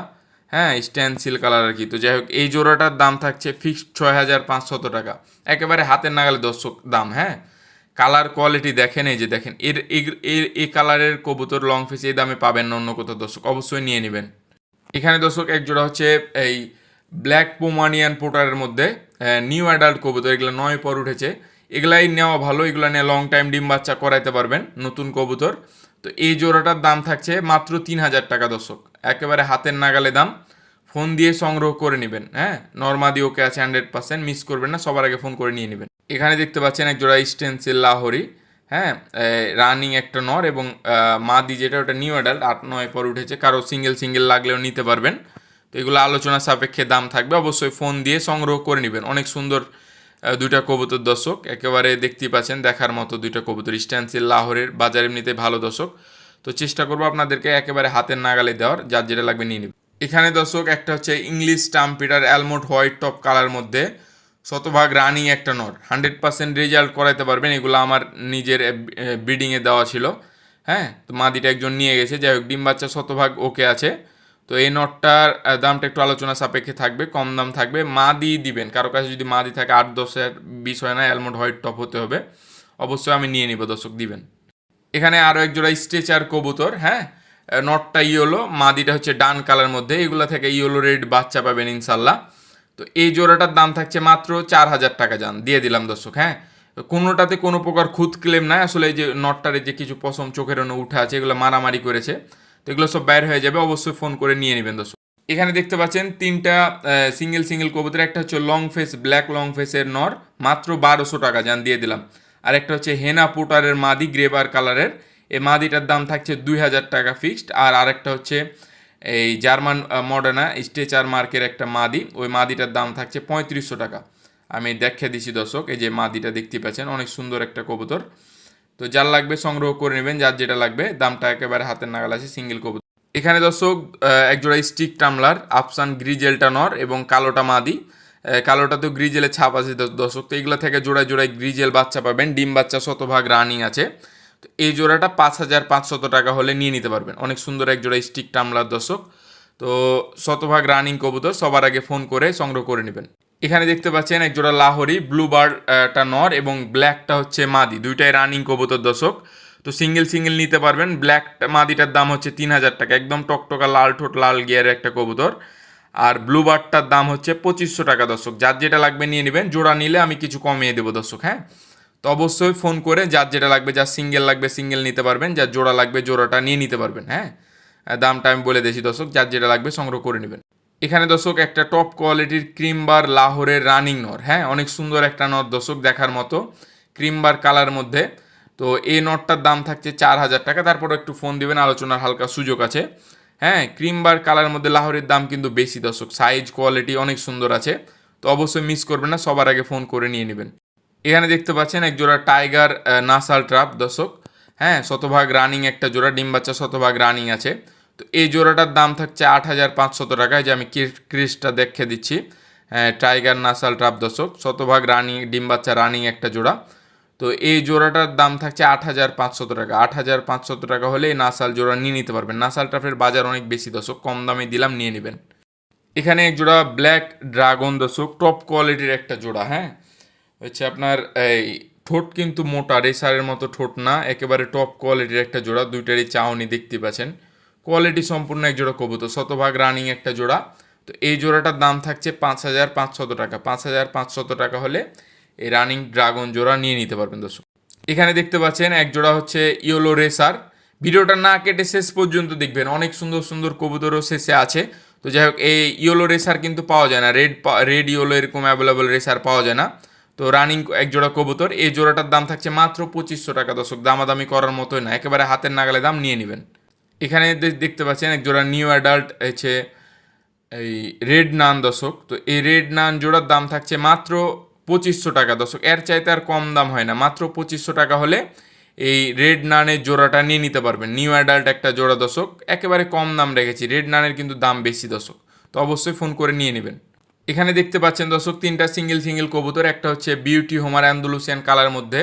হ্যাঁ, স্ট্যান্সিল কালার আর কি। তো যাই হোক, এই জোড়াটার দাম থাকছে ফিক্সড 6500 টাকা, একেবারে হাতের নাগালে দর্শক দাম। হ্যাঁ, কালার কোয়ালিটি দেখেন, এই যে দেখেন, এই কালারের কবুতর লং ফেস এই দামে পাবেন না অন্য কোথাও দর্শক, অবশ্যই নিয়ে নেবেন। এখানে দর্শক এক জোড়া হচ্ছে এই ব্ল্যাক পোমানিয়ান পোটারের মধ্যে নিউ অ্যাডাল্ট কবুতর, এগুলো 9 পর উঠেছে, এগুলাই নেওয়া ভালো, এগুলো নিয়ে লং টাইম ডিম বাচ্চা করাইতে পারবেন, নতুন কবুতর। তো এই জোড়াটার দাম থাকছে মাত্র 3000 টাকা দর্শক, একেবারে হাতের নাগালে দাম, ফোন দিয়ে সংগ্রহ করে নেবেন। হ্যাঁ, নর্মাদি ওকে আছে 100%, মিস করবেন না, সবার আগে ফোন করে নিয়ে নেবেন। এখানে দেখতে পাচ্ছেন এক জোড়া স্টেন্সিল লাহোরি, হ্যাঁ রানিং একটা নর, এবং মাদি যেটা ওটা নিউ অ্যাডাল্ট 8-9 পর উঠেছে, কারো সিঙ্গেল সিঙ্গেল লাগলেও নিতে পারবেন। তো এগুলো আলোচনা সাপেক্ষে দাম থাকবে, অবশ্যই ফোন দিয়ে সংগ্রহ করে নেবেন। অনেক সুন্দর দুইটা কবুতর দর্শক, একেবারে দেখতেই পাচ্ছেন দেখার মতো দুইটা কবুতর, স্ট্যান্সিল লাহোরের, বাজার এমনিতে ভালো দর্শক। তো চেষ্টা করবো আপনাদেরকে একেবারে হাতের নাগালে দেওয়ার, যার যেটা লাগবে নিয়ে নেবেন। এখানে দর্শক একটা হচ্ছে ইংলিশ স্টাম্পিটার অ্যালমন্ড হোয়াইট টপ কালার মধ্যে, শতভাগ রানিং একটা নর, 100% রেজাল্ট করাইতে পারবেন। এগুলো আমার নিজের ব্রিডিংয়ে দেওয়া ছিল। হ্যাঁ, তো মাদিটা একজন নিয়ে গেছে, যাই হোক ডিম বাচ্চা শতভাগ ওকে আছে। তো এই নটটার দামটা একটু আলোচনা সাপেক্ষে থাকবে, কম দাম থাকবে। মাদি দিবেন, কারো কাছে যদি মাদি থাকে 8-10 20 হয় না, অ্যালমন্ড হোয়াইট টপ হতে হবে, অবশ্যই আমি নিয়ে নিব দর্শক, দিবেন। এখানে আরও এক জোড়া স্ট্রেচার কবুতর, হ্যাঁ, নটটা ইয়েলো, মাদিটা হচ্ছে ডান কালার মধ্যে, এগুলো থেকে ইয়েলো রেড বাচ্চা পাবেন ইনশাল্লাহ। তো এই জোড়াটার দাম থাকছে মাত্র 4,000 টাকা, যান দিয়ে দিলাম দর্শক। হ্যাঁ, কোনোটাতে কোনো প্রকার খুদ ক্লেম নাই, আসলে এই যে নটটারে যে কিছু পশম চোখের অন্য উঠে আছে, এগুলো মারামারি করেছে, তো এগুলো সব বাইর হয়ে যাবে, অবশ্যই ফোন করে নিয়ে নেবেন দর্শক। এখানে দেখতে পাচ্ছেন তিনটা সিঙ্গেল কবুতর, একটা হচ্ছে লং ফেস ব্ল্যাক লং ফেসের নর, মাত্র 1200 টাকা, যান দিয়ে দিলাম। আর একটা হচ্ছে হেনা পুটারের মাদি গ্রেবার কালারের, এই মাদিটার দাম থাকছে 2,000 টাকা ফিক্সড। আর আরেকটা হচ্ছে এই জার্মান মডার্না স্ট্রেচার মার্কের একটা মাদি, ওই মাদিটার দাম থাকছে 3500 টাকা। আমি দেখে দিছি দর্শক, এই যে মাদিটা দেখতে পাচ্ছেন, অনেক সুন্দর একটা কবুতর। তো যার লাগবে সংগ্রহ করে নেবেন, যার যেটা লাগবে, দামটা একেবারে হাতের নাগাল আছে, সিঙ্গেল কবুতর। এখানে দর্শক একজোড়া স্টিক টামলার আফসান গ্রিজেলটা নর এবং কালোটা মাদি, কালোটা তো গ্রিজেলের ছাপ আছে দর্শক, তো এগুলো থেকে জোড়ায় জোড়ায় গ্রিজেল বাচ্চা পাবেন, ডিম বাচ্চা শতভাগ রানিং আছে। তো এই জোড়াটা 5,500 টাকা হলে নিয়ে নিতে পারবেন, অনেক সুন্দর এক জোড়া স্টিক টামলার দর্শক। তো শতভাগ রানিং কবুতর, সবার আগে ফোন করে সংগ্রহ করে নেবেন। এখানে দেখতে পাচ্ছেন এক জোড়া লাহোরি ব্লু বার্ডটা নর এবং ব্ল্যাকটা হচ্ছে মাদি, দুইটাই রানিং কবুতর দর্শক। তো সিঙ্গেল নিতে পারবেন। ব্ল্যাক মাদিটার দাম হচ্ছে 3,000 টাকা, একদম টকটকা লাল ঠোঁট লাল গিয়ারের একটা কবুতর। আর ব্লু বার্ডটার দাম হচ্ছে 2,500 টাকা দর্শক, যার যেটা লাগবে নিয়ে নেবেন, জোড়া নিলে আমি কিছু কমিয়ে দেবো দর্শক। হ্যাঁ, তো অবশ্যই ফোন করে যার যেটা লাগবে, যার সিঙ্গেল লাগবে সিঙ্গেল নিতে পারবেন, যার জোড়া লাগবে জোড়াটা নিয়ে নিতে পারবেন। হ্যাঁ, দামটা আমি বলে দিয়েছি দর্শক, যার যেটা লাগবে সংগ্রহ করে নেবেন। এখানে দর্শক একটা টপ কোয়ালিটির ক্রিমবার লাহোরের রানিং নর, হ্যাঁ, অনেক সুন্দর একটা নর দর্শক, দেখার মতো ক্রিমবার কালার মধ্যে। তো এই নটটার দাম থাকছে 4,000 টাকা, তারপর একটু ফোন দিবেন, আলোচনার হালকা সুযোগ আছে। হ্যাঁ, ক্রিমবার কালার মধ্যে লাহোরের দাম কিন্তু বেশি দর্শক, সাইজ কোয়ালিটি অনেক সুন্দর আছে, তো অবশ্যই মিস করবেন না, সবার আগে ফোন করে নিয়ে নেবেন। এখানে দেখতে পাচ্ছেন এক জোড়া টাইগার নাসাল ট্রাপ দর্শক, হ্যাঁ, শতভাগ রানিং একটা জোড়া, ডিম বাচ্চা শতভাগ রানিং আছে। তো এই জোড়াটার দাম থাকছে 8,500 টাকায়, যে আমি ক্রিসটা দেখে দিচ্ছি, টাইগার নাসাল ট্রাপ দর্শক, শতভাগ রানিং ডিম বাচ্চা রানিং একটা জোড়া। তো এই জোড়াটার দাম থাকছে 8,500 টাকা, 8,500 টাকা হলে এই নাসাল জোড়া নিয়ে নিতে পারবেন। নাসাল ট্রাপের বাজার অনেক বেশি দর্শক, কম দামে দিলাম, নিয়ে নেবেন। এখানে এক জোড়া ব্ল্যাক ড্রাগন দর্শক, টপ কোয়ালিটির একটা জোড়া, হ্যাঁ, হচ্ছে আপনার এই ঠোঁট কিন্তু মোটা, রেসারের মতো ঠোঁট না, একেবারে টপ কোয়ালিটির একটা জোড়া, দুইটারই চাউনি দেখতে পাচ্ছেন, কোয়ালিটি সম্পূর্ণ এক জোড়া কবুতর, শতভাগ রানিং একটা জোড়া। তো এই জোড়াটার দাম থাকছে 5,500 টাকা, 5,500 টাকা হলে এই রানিং ড্রাগন জোড়া নিয়ে নিতে পারবেন দর্শক। এখানে দেখতে পাচ্ছেন এক জোড়া হচ্ছে ইয়েলো রেসার, ভিডিওটা না কেটে শেষ পর্যন্ত দেখবেন, অনেক সুন্দর সুন্দর কবুতরও শেষে আছে। তো যাই হোক, এই ইয়েলো রেসার কিন্তু পাওয়া যায় না, রেড ইয়েলো এরকম অ্যাভেলেবল রেসার পাওয়া যায় না। তো রানিং এক জোড়া কবুতর, এই জোড়াটার দাম থাকছে মাত্র 2,500 টাকা দর্শক, দামাদামি করার মতোই না, একেবারে হাতের নাগালে দাম, নিয়ে নেবেন। এখানে দেখতে পাচ্ছেন এক জোড়া নিউ অ্যাডাল্ট হচ্ছে এই রেড নান দর্শক, তো এই রেড নান জোড়ার দাম থাকছে মাত্র 2,500 টাকা দর্শক, এর চাইতে আর কম দাম হয় না, মাত্র 2,500 টাকা হলে এই রেড নানের জোড়াটা নিয়ে নিতে পারবেন। নিউ অ্যাডাল্ট একটা জোড়া দর্শক, একেবারে কম দাম রেখেছি, রেড নানের কিন্তু দাম বেশি দর্শক, তো অবশ্যই ফোন করে নিয়ে নেবেন। এখানে দেখতে পাচ্ছেন দর্শক তিনটা সিঙ্গেল কবুতর, একটা হচ্ছে বিউটি হোমার অ্যান্ডালুসিয়ান কালার মধ্যে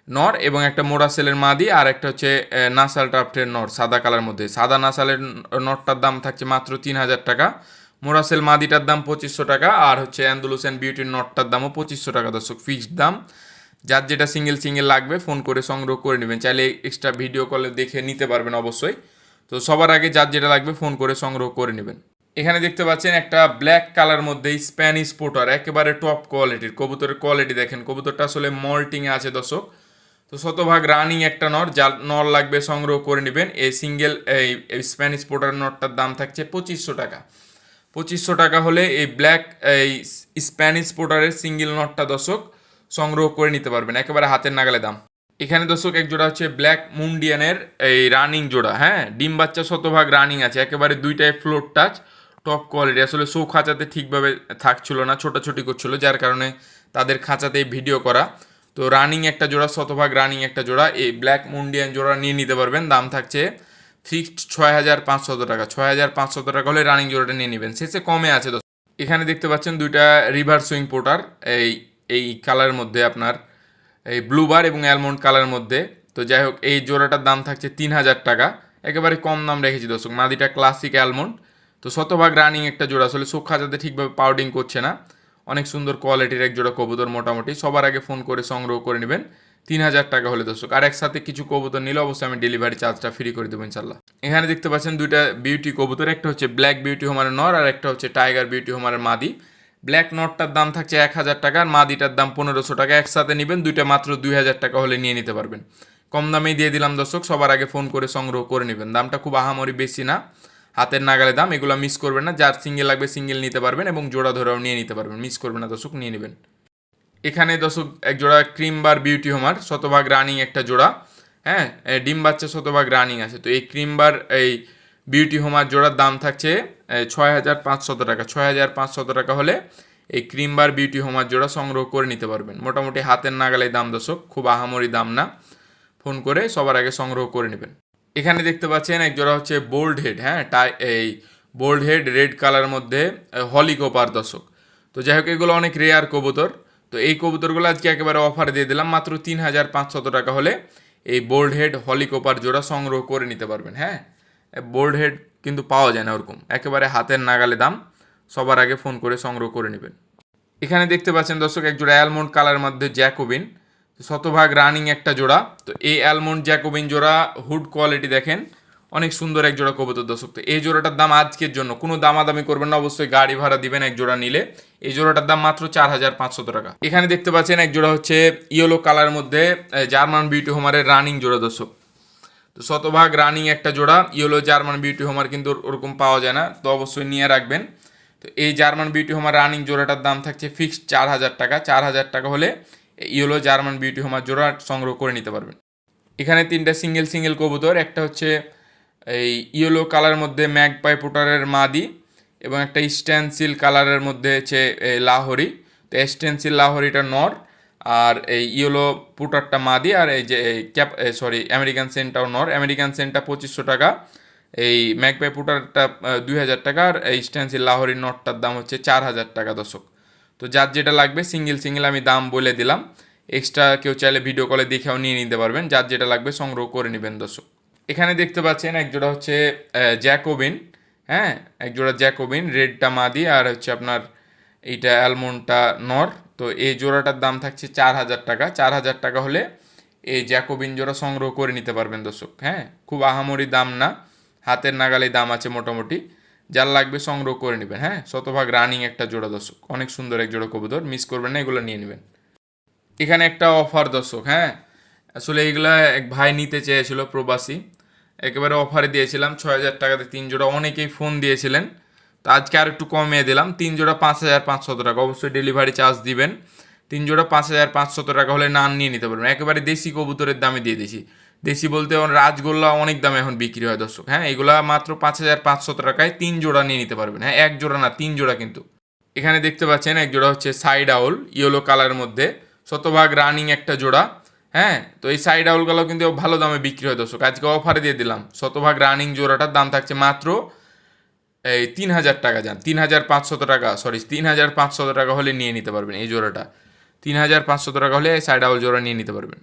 নর এবং একটা মোরাসেলের মাদি, আর একটা হচ্ছে নাসাল ট্রাফটের নর সাদা কালার মধ্যে। সাদা নাসালের নরটার দাম থাকছে মাত্র 3,000 টাকা, মোরাসেল মাদিটার দাম 2,500 টাকা, আর হচ্ছে অ্যান্ডালুসিয়ান বিউটির নটটার দামও 2,500 টাকা দর্শক, ফিক্সড দাম। যার যেটা সিঙ্গেল লাগবে ফোন করে সংগ্রহ করে নেবেন, চাইলে এক্সট্রা ভিডিও কলে দেখে নিতে পারবেন অবশ্যই। তো সবার আগে যার যেটা লাগবে ফোন করে সংগ্রহ করে নেবেন। এখানে দেখতে পাচ্ছেন একটা ব্ল্যাক কালার মধ্যে স্প্যানিশ পোটার, একেবারে টপ কোয়ালিটির কবুতরের কোয়ালিটি দেখেন, কবুতরটা আসলে মল্টিংয়ে আছে দর্শক। তো শতভাগ রানিং একটা নর, যার নর লাগবে সংগ্রহ করে নেবেন। এই এই স্প্যানিশ পোটার নরটার দাম থাকছে 2,500 টাকা, 2,500 টাকা হলে এই ব্ল্যাক এই স্প্যানিশ পোটারের সিঙ্গেল নটটা দর্শক সংগ্রহ করে নিতে পারবেন, একেবারে হাতের নাগালে দাম। এখানে দর্শক এক জোড়া হচ্ছে ব্ল্যাক মুন্ডিয়ানের এই রানিং জোড়া, হ্যাঁ, ডিম বাচ্চা শতভাগ রানিং আছে, একেবারে দুইটাই ফ্লোর টাচ, টপ কোয়ালিটি। আসলে শো খাঁচাতে ঠিকভাবে থাকছিল না, ছোটাছুটি করছিল, যার কারণে তাদের খাঁচাতেই ভিডিও করা। তো রানিং একটা জোড়া, শতভাগ রানিং একটা জোড়া, এই ব্ল্যাক মুন্ডিয়ান জোড়া নিয়ে নিতে পারবেন, দাম থাকছে ফিক্সড 6,500 টাকা, 6,500 টাকা হলে রানিং জোড়াটা নিয়ে নেবেন, শেষে কমে আছে দর্শক। এখানে দেখতে পাচ্ছেন দুইটা রিভার সুইং পোটার, এই এই কালারের মধ্যে আপনার এই ব্লু বার এবং অ্যালমন্ড কালারের মধ্যে। তো যাই হোক, এই জোড়াটার দাম থাকছে 3,000 টাকা, একেবারে কম দাম রেখেছি দর্শক। মাদিটা ক্লাসিক অ্যালমন্ড, তো শতভাগ রানিং একটা জোড়া, আসলে চোখা যাতে ঠিকভাবে পাউডিং করছে না, অনেক সুন্দর কোয়ালিটির এক জোড়া কবুতর। মোটামুটি সবার আগে ফোন করে সংগ্রহ করে নেবেন 3,000 টাকা হলে দর্শক। আর একসাথে কিছু কবুতর নিলে অবশ্যই আমি ডেলিভারি চার্জটা ফ্রি করে দেবো ইনশাল্লাহ। এখানে দেখতে পাচ্ছেন দুইটা বিউটি কবুতর, একটা হচ্ছে ব্ল্যাক বিউটি হোমারের নর আর একটা হচ্ছে টাইগার বিউটি হোমারের মাদি। ব্ল্যাক নটটার দাম থাকছে 1,000 টাকা, আর মাদিটার দাম 1,500 টাকা। একসাথে নেবেন দুইটা মাত্র 2,000 টাকা হলে নিয়ে নিতে পারবেন। কম দামেই দিয়ে দিলাম দর্শক, সবার আগে ফোন করে সংগ্রহ করে নেবেন। দামটা খুব আহামরি বেশি না, হাতের নাগালে দাম, এগুলো মিস করবেন না। যার সিঙ্গেল লাগবে সিঙ্গেল নিতে পারবেন এবং জোড়া ধরেও নিয়ে নিতে পারবেন, মিস করবেন না দর্শক, নিয়ে নেবেন। এখানে দর্শক এক জোড়া ক্রিম বার বিউটি হোমার, শতভাগ রানিং একটা জোড়া, হ্যাঁ ডিম বাচ্চা শতভাগ রানিং আছে। তো এই ক্রিম বার এই বিউটি হোমার জোড়ার দাম থাকছে 6,500 টাকা। 6,500 টাকা হলে এই ক্রিম বার বিউটি হোমার জোড়া সংগ্রহ করে নিতে পারবেন। মোটামুটি হাতের নাগালে দাম দর্শক, খুব আহামরি দাম না, ফোন করে সবার আগে সংগ্রহ করে নেবেন। এখানে দেখতে পাচ্ছেন এক জোড়া হচ্ছে বোল্ড হেড, হ্যাঁ এই বোল্ড হেড রেড কালারের মধ্যে হলিকোপার দর্শক। তো যাই হোক, এগুলো অনেক রেয়ার কবুতর। তো এই কবুতরগুলো আজকে একেবারে অফার দিয়ে দিলাম, মাত্র 3,500 টাকা হলে এই বোল্ড হেড হলিকোপার জোড়া সংগ্রহ করে নিতে পারবেন। হ্যাঁ, বোল্ড হেড কিন্তু পাওয়া যায় না ওরকম, একেবারে হাতের নাগালে দাম, সবার আগে ফোন করে সংগ্রহ করে নেবেন। এখানে দেখতে পাচ্ছেন দর্শক এক জোড়া অ্যালমন্ড কালারের মধ্যে জ্যাকোবিন, শতভাগ রানিং একটা জোড়া। তো এই অ্যালমন্ড জ্যাকোবিন জোড়া হুড কোয়ালিটি দেখেন, অনেক সুন্দর এক জোড়া কবুতর দর্শক। তো এই জোড়াটার দাম আজকের জন্য কোনো দামাদামি করবেন না, অবশ্যই গাড়ি ভাড়া দিবেন এক জোড়া নিলে। এই জোড়াটার দাম মাত্র 4,500 টাকা। এখানে দেখতে পাচ্ছেন এক জোড়া হচ্ছে ইয়েলো কালারের মধ্যে জার্মান বিউটি হোমারের রানিং জোড়া দর্শক। তো শতভাগ রানিং একটা জোড়া ইয়েলো জার্মান বিউটি হোমার কিন্তু ওরকম পাওয়া যায় না, তো অবশ্যই নিয়ে রাখবেন। তো এই জার্মান বিউটি হোমার রানিং জোড়াটার দাম থাকছে ফিক্সড 4,000 টাকা। 4,000 টাকা হলে ইয়েলো জার্মান বিউটি হোমার জোড়া সংগ্রহ করে নিতে পারবেন। এখানে তিনটা সিঙ্গেল কবুতর, একটা হচ্ছে এই ইয়েলো কালারের মধ্যে ম্যাগপাই পোটারের মাদি এবং একটা স্টেনসিল কালারের মধ্যে হচ্ছে লাহোরি। তো স্টেনসিল লাহোরিটা নর, আর এই ইয়েলো পুটারটা মাদি, আর এই যে আমেরিকান সেন্টটাও নর। আমেরিকান সেন্টটা 2,500 টাকা, এই ম্যাগপাই পুটারটা 2,000 টাকা, আর এই স্টেনসিল লাহোরির নটটার দাম হচ্ছে 4,000 টাকা দর্শক। তো যার যেটা লাগবে সিঙ্গেল আমি দাম বলে দিলাম, এক্সট্রা কেউ চাইলে ভিডিও কলে দেখেও নিয়ে নিতে পারবেন, যার যেটা লাগবে সংগ্রহ করে নেবেন দর্শক। এখানে দেখতে পাচ্ছেন এক জোড়া হচ্ছে জ্যাকোবিন, হ্যাঁ এক জোড়া জ্যাকোবিন, রেডটা মাদি আর হচ্ছে আপনার এইটা অ্যালমন্ডটা নর। তো এই জোড়াটার দাম থাকছে 4,000 টাকা। 4,000 টাকা হলে এই জ্যাকোবিন জোড়া সংগ্রহ করে নিতে পারবেন দর্শক। হ্যাঁ, খুব আহামরি দাম না, হাতের নাগালে দাম আছে মোটামুটি, যার লাগবে সংগ্রহ করে নেবেন। হ্যাঁ, শতভাগ রানিং একটা জোড়া দর্শক, অনেক সুন্দর এক জোড়া কবুতর, মিস করবেন না, এগুলো নিয়ে নেবেন। এখানে একটা অফার দর্শক, হ্যাঁ আসলে এইগুলা এক ভাই নিতে চেয়েছিল প্রবাসী, একেবারে অফারে দিয়েছিলাম 6,000 টাকাতে 3 জোড়া। অনেকেই ফোন দিয়েছিলেন, তো আজকে আর একটু কমিয়ে দিলাম, 3 জোড়া 5,500 টাকা। অবশ্যই ডেলিভারি চার্জ দিবেন। 3 জোড়া 5,500 টাকা হলে নান নিয়ে নিতে পারবেন। একেবারে দেশি কবুতরের দামে দিয়ে দিয়েছি। দেশি বলতে রাজগোল্লা অনেক দামে এখন বিক্রি হয় দর্শক। হ্যাঁ, এগুলা মাত্র 5,500 টাকায় 3 জোড়া নিয়ে নিতে পারবেন। হ্যাঁ, 1 জোড়া না, 3 জোড়া কিন্তু। এখানে দেখতে পাচ্ছেন এক জোড়া হচ্ছে সাইড আউল ইয়েলো কালারের মধ্যে, শতভাগ রানিং একটা জোড়া। হ্যাঁ, তো এই সাইড আউলগুলো কিন্তু ভালো দামে বিক্রি হয় দর্শক, আজকে অফারে দিয়ে দিলাম। শতভাগ রানিং জোড়াটার দাম থাকছে মাত্র এই 3,000 টাকা। যান 3,500 টাকা, 3,500 টাকা হলে নিয়ে নিতে পারবেন এই জোড়াটা। 3,500 টাকা হলে এই সাইড আউল জোড়া নিয়ে নিতে পারবেন।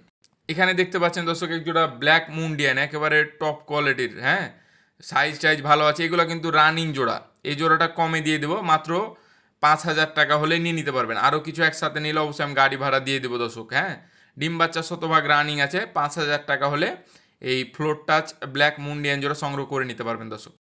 এখানে দেখতে পাচ্ছেন দর্শক এক জোড়া ব্ল্যাক মুন্ডিয়ান, একেবারে টপ কোয়ালিটির, হ্যাঁ সাইজ ভালো আছে। এগুলো কিন্তু রানিং জোড়া, এই জোড়াটা কমে দিয়ে দেবো, মাত্র 5,000 টাকা হলে নিয়ে নিতে পারবেন। আরও কিছু একসাথে নিলে অবশ্যই আমি গাড়ি ভাড়া দিয়ে দেবো দর্শক। হ্যাঁ, ডিম বাচ্চা শতভাগ রানিং আছে, 5,000 টাকা হলে এই ফ্লোর টাচ ব্ল্যাক মুন্ডিয়ান জোড়া সংগ্রহ করে নিতে পারবেন দর্শক।